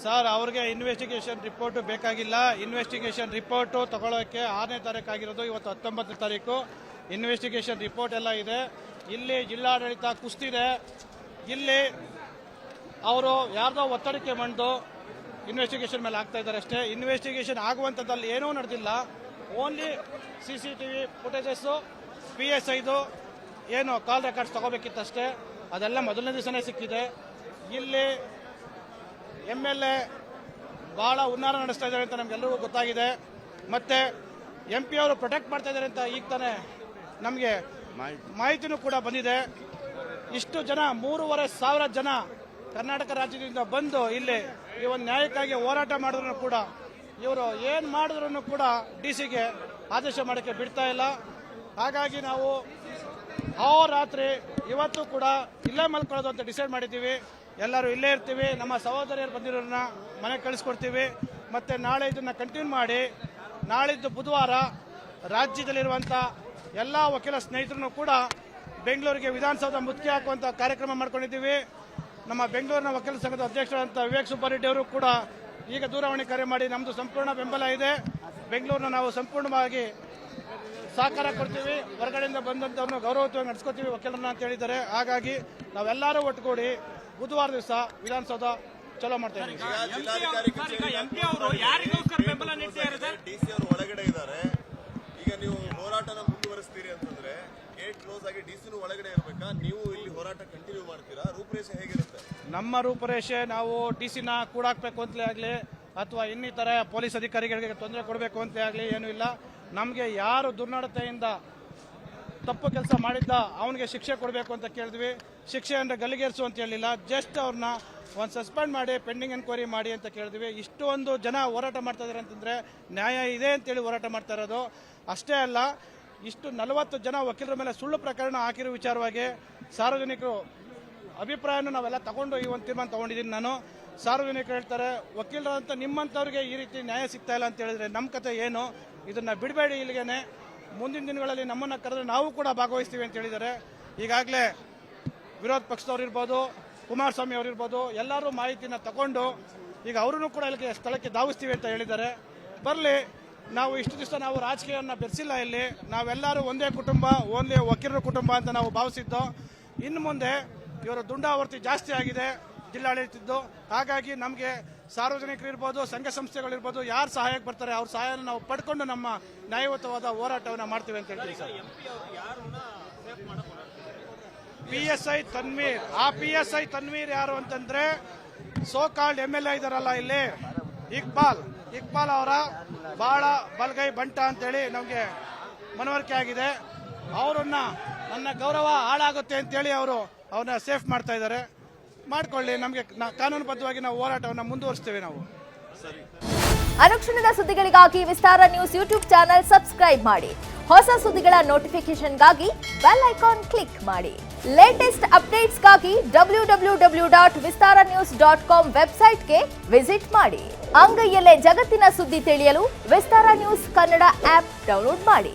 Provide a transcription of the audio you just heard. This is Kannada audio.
ಸರ್ ಅವ್ರಿಗೆ ಇನ್ವೆಸ್ಟಿಗೇಷನ್ ರಿಪೋರ್ಟ್ ಬೇಕಾಗಿಲ್ಲ. ಇನ್ವೆಸ್ಟಿಗೇಷನ್ ರಿಪೋರ್ಟ್ ತಗೊಳ್ಳೋಕೆ 6ನೇ ತಾರೀಕು ಆಗಿರೋದು, ಇವತ್ತು 19ನೇ ತಾರೀಕು. ಇನ್ವೆಸ್ಟಿಗೇಷನ್ ರಿಪೋರ್ಟ್ ಎಲ್ಲ ಇದೆ. ಇಲ್ಲಿ ಜಿಲ್ಲಾಡಳಿತ ಕುಸ್ತಿದೆ. ಇಲ್ಲಿ ಅವರು ಯಾರ್ದೋ ಒತ್ತಡಕ್ಕೆ ಮಂಡು ಇನ್ವೆಸ್ಟಿಗೇಷನ್ ಮೇಲೆ ಆಗ್ತಾ ಇದ್ದಾರೆ ಅಷ್ಟೇ. ಇನ್ವೆಸ್ಟಿಗೇಷನ್ ಆಗುವಂಥದ್ದಲ್ಲಿ ಏನೂ ನಡೆದಿಲ್ಲ. ಓನ್ಲಿ CCTV ಫುಟೇಜಸ್ಸು, PSIದು ಏನು ಕಾಲ್ ರೆಕಾರ್ಡ್ಸ್ ತಗೋಬೇಕಿತ್ತಷ್ಟೇ. ಅದೆಲ್ಲ ಮೊದಲನೇ ದಿವಸನೇ ಸಿಕ್ಕಿದೆ. ಇಲ್ಲಿ MLA ಭಾಳ ಹುನ್ನಾರ ನಡೆಸ್ತಾ ಇದ್ದಾರೆ ಅಂತ ನಮಗೆಲ್ಲರಿಗೂ ಗೊತ್ತಾಗಿದೆ. ಮತ್ತೆ MP ಅವರು ಪ್ರೊಟೆಕ್ಟ್ ಮಾಡ್ತಾ ಇದ್ದಾರೆ ಅಂತ ಈಗ ತಾನೇ ನಮಗೆ ಮಾಹಿತಿನೂ ಕೂಡ ಬಂದಿದೆ. ಇಷ್ಟು ಜನ 3,500 ಜನ ಕರ್ನಾಟಕ ರಾಜ್ಯದಿಂದ ಬಂದು ಇಲ್ಲಿ ಈ ಒಂದು ನ್ಯಾಯಕ್ಕಾಗಿ ಹೋರಾಟ ಮಾಡಿದ್ರು ಕೂಡ ಇವರು ಏನು ಮಾಡಿದ್ರು ಕೂಡ DC-ಗೆ ಆದೇಶ ಮಾಡೋಕ್ಕೆ ಬಿಡ್ತಾ ಇಲ್ಲ. ಹಾಗಾಗಿ ನಾವು ರಾತ್ರಿ ಇವತ್ತು ಕೂಡ ಇಲ್ಲೇ ಮಲ್ಕೊಳ್ಳೋದು ಅಂತ ಡಿಸೈಡ್ ಮಾಡಿದ್ದೀವಿ. ಎಲ್ಲರೂ ಇಲ್ಲೇ ಇರ್ತೀವಿ. ನಮ್ಮ ಸಹೋದರಿಯರು ಬಂದಿರೋರನ್ನ ಮನೆಗೆ ಕಳಿಸ್ಕೊಡ್ತೀವಿ. ಮತ್ತು ನಾಳೆ ಇದನ್ನು ಕಂಟಿನ್ಯೂ ಮಾಡಿ ನಾಳಿದ್ದು ಬುಧವಾರ ರಾಜ್ಯದಲ್ಲಿರುವಂಥ ಎಲ್ಲ ವಕೀಲ ಸ್ನೇಹಿತರನ್ನು ಕೂಡ ಬೆಂಗಳೂರಿಗೆ ವಿಧಾನಸೌಧ ಮುತ್ತಿಗೆ ಹಾಕುವಂಥ ಕಾರ್ಯಕ್ರಮ ಮಾಡ್ಕೊಂಡಿದ್ದೀವಿ. ನಮ್ಮ ಬೆಂಗಳೂರಿನ ವಕೀಲ ಸಂಘದ ಅಧ್ಯಕ್ಷರಾದಂಥ ವಿವೇಕ್ ಸುಬ್ಬಾರೆಡ್ಡಿ ಅವರು ಕೂಡ ಈಗ ದೂರವಾಣಿ ಕರೆ ಮಾಡಿ ನಮ್ಮದು ಸಂಪೂರ್ಣ ಬೆಂಬಲ ಇದೆ, ಬೆಂಗಳೂರನ್ನ ನಾವು ಸಂಪೂರ್ಣವಾಗಿ ಸಹಕಾರ ಕೊಡ್ತೀವಿ, ಹೊರಗಡೆಯಿಂದ ಬಂದಂಥವ್ರನ್ನ ಗೌರವವಾಗಿ ನಡೆಸ್ಕೊತೀವಿ ವಕೀಲರನ್ನ ಅಂತ ಹೇಳಿದ್ದಾರೆ. ಹಾಗಾಗಿ ನಾವೆಲ್ಲರೂ ಒಟ್ಟುಗೂಡಿ ಬುಧವಾರ ದಿವಸ ವಿಧಾನಸೌಧ ಚಲೋ ಮಾಡ್ತಾ ಇದ್ದೀವಿ. DC ಅವರು ಒಳಗಡೆ ಇದ್ದಾರೆ. ಈಗ ನೀವು ಹೋರಾಟನ ಮುಂದುವರಿಸ್ತೀರಿ ಅಂತಂದ್ರೆ ಗೇಟ್ ಕ್ಲೋಸ್ ಆಗಿ DC ಒಳಗಡೆ ಇರಬೇಕಾ? ನೀವು ಇಲ್ಲಿ ಹೋರಾಟ ಕಂಟಿನ್ಯೂ ಮಾಡ್ತೀರಾ? ರೂಪರೇಷೆ ಹೇಗಿರುತ್ತೆ? ನಮ್ಮ ರೂಪರೇಷೆ ನಾವು DC-ನ ಕೂಡಾಕ್ಬೇಕು ಅಂತಲೇ ಆಗಲಿ ಅಥವಾ ಇನ್ನಿತರ ಪೊಲೀಸ್ ಅಧಿಕಾರಿಗಳಿಗೆ ತೊಂದರೆ ಕೊಡಬೇಕು ಅಂತಲೇ ಆಗಲಿ ಏನೂ ಇಲ್ಲ. ನಮಗೆ ಯಾರು ದುರ್ನಡತೆಯಿಂದ ತಪ್ಪು ಕೆಲಸ ಮಾಡಿದ್ದ ಅವನಿಗೆ ಶಿಕ್ಷೆ ಕೊಡಬೇಕು ಅಂತ ಕೇಳಿದ್ವಿ. ಶಿಕ್ಷೆ ಅಂದರೆ ಗಲ್ಲಿಗೇರಿಸು ಅಂತ ಹೇಳಿಲ್ಲ, ಜಸ್ಟ್ ಅವ್ರನ್ನ ಒಂದು ಸಸ್ಪೆಂಡ್ ಮಾಡಿ ಪೆಂಡಿಂಗ್ ಎನ್ಕ್ವೈರಿ ಮಾಡಿ ಅಂತ ಕೇಳಿದ್ವಿ. ಇಷ್ಟೊಂದು ಜನ ಹೋರಾಟ ಮಾಡ್ತಾ ಇದ್ದಾರೆ ಅಂತಂದರೆ ನ್ಯಾಯ ಇದೆ ಅಂತೇಳಿ ಹೋರಾಟ ಮಾಡ್ತಾ ಇರೋದು. ಅಷ್ಟೇ ಅಲ್ಲ, ಇಷ್ಟು 40 ಜನ ವಕೀಲರ ಮೇಲೆ ಸುಳ್ಳು ಪ್ರಕರಣ ಹಾಕಿರೋ ವಿಚಾರವಾಗಿ ಸಾರ್ವಜನಿಕರು ಅಭಿಪ್ರಾಯನೂ ನಾವೆಲ್ಲ ತಗೊಂಡು ಈ ಒಂದು ತೀರ್ಮಾನ ತಗೊಂಡಿದ್ದೀನಿ ನಾನು. ಸಾರ್ವಜನಿಕರು ಹೇಳ್ತಾರೆ ವಕೀಲರಂತ ನಿಮ್ಮಂಥವ್ರಿಗೆ ಈ ರೀತಿ ನ್ಯಾಯ ಸಿಗ್ತಾ ಇಲ್ಲ ಅಂತ ಹೇಳಿದ್ರೆ ನಮ್ಮ ಕತೆ ಏನು? ಇದನ್ನು ಬಿಡಬೇಡಿ, ಇಲ್ಲಿಗೇನೆ ಮುಂದಿನ ದಿನಗಳಲ್ಲಿ ನಮ್ಮನ್ನು ಕರೆದ್ರೆ ನಾವು ಕೂಡ ಭಾಗವಹಿಸ್ತೀವಿ ಅಂತ ಹೇಳಿದ್ದಾರೆ. ಈಗಾಗಲೇ ವಿರೋಧ ಪಕ್ಷದವ್ರು ಇರ್ಬೋದು, ಕುಮಾರಸ್ವಾಮಿ ಅವರು ಇರ್ಬೋದು, ಎಲ್ಲರೂ ಮಾಹಿತಿನ ತಗೊಂಡು ಈಗ ಅವರೂ ಕೂಡ ಇಲ್ಲಿಗೆ ಸ್ಥಳಕ್ಕೆ ಧಾವಿಸ್ತೀವಿ ಅಂತ ಹೇಳಿದ್ದಾರೆ. ಬರಲಿ, ನಾವು ಇಷ್ಟು ದಿವಸ ನಾವು ರಾಜಕೀಯವನ್ನು ಬೆರೆಸಿಲ್ಲ. ಇಲ್ಲಿ ನಾವೆಲ್ಲರೂ ಒಂದೇ ಕುಟುಂಬ, ಒಂದೇ ವಕೀಲರ ಕುಟುಂಬ ಅಂತ ನಾವು ಭಾವಿಸಿದ್ದು. ಇನ್ನು ಮುಂದೆ ಇವರ ದುಂಡಾವರ್ತಿ ಜಾಸ್ತಿ ಆಗಿದೆ ಜಿಲ್ಲಾಡಳಿತದ್ದು. ಹಾಗಾಗಿ ನಮಗೆ ಸಾರ್ವಜನಿಕರು ಇರ್ಬೋದು, ಸಂಘ ಸಂಸ್ಥೆಗಳಿರ್ಬೋದು, ಯಾರು ಸಹಾಯಕ್ಕೆ ಬರ್ತಾರೆ ಅವ್ರ ಸಹಾಯನ ನಾವು ಪಡ್ಕೊಂಡು ನಮ್ಮ ನ್ಯಾಯಯುತವಾದ ಹೋರಾಟವನ್ನು ಮಾಡ್ತೀವಿ ಅಂತ ಹೇಳ್ತೀವಿ ಸರ್. PSI ತನ್ವೀರ್, ಆ PSI ತನ್ವೀರ್ ಯಾರು ಅಂತಂದ್ರೆ ಸೋಕಾಲ್ಡ್ MLA ಇದಾರಲ್ಲ ಇಲ್ಲಿ, ಇಕ್ಬಾಲ್ ಅವರ ಬಹಳ ಬಲಗೈ ಬಂಟ ಅಂತೇಳಿ ನಮಗೆ ಮನವರಿಕೆ ಆಗಿದೆ. ಅವರನ್ನ ನನ್ನ ಗೌರವ ಹಾಳಾಗುತ್ತೆ ಅಂತೇಳಿ ಅವರು ಅವನ್ನ ಸೇಫ್ ಮಾಡ್ತಾ ಇದ್ದಾರೆ. ಮಾಡ್ಕೊಳ್ಳಿ, ನಮಗೆ ಕಾನೂನುಬದ್ಧವಾಗಿ ನಾವು ಹೋರಾಟವನ್ನು ಮುಂದುವರಿಸ್ತೇವೆ ನಾವು. ಅನುಕ್ಷಣದ ಸುದ್ದಿಗಳಿಗಾಗಿ ವಿಸ್ತಾರ ನ್ಯೂಸ್ ಯೂಟ್ಯೂಬ್ ಚಾನೆಲ್ ಸಬ್ಸ್ಕ್ರೈಬ್ ಮಾಡಿ. ಹೊಸ ಸುದ್ದಿಗಳ ನೋಟಿಫಿಕೇಶನ್ಗಾಗಿ ಬೆಲ್ ಐಕಾನ್ ಕ್ಲಿಕ್ ಮಾಡಿ. ಲೇಟೆಸ್ಟ್ ಅಪ್ಡೇಟ್ಸ್ಗಾಗಿ www.vistaranews.com ವೆಬ್ಸೈಟ್ಗೆ ವಿಸಿಟ್ ಮಾಡಿ. ಅಂಗೈಯಲ್ಲೇ ಜಗತ್ತಿನ ಸುದ್ದಿ ತಿಳಿಯಲು ವಿಸ್ತಾರ ನ್ಯೂಸ್ ಕನ್ನಡ ಆಪ್ ಡೌನ್ಲೋಡ್ ಮಾಡಿ.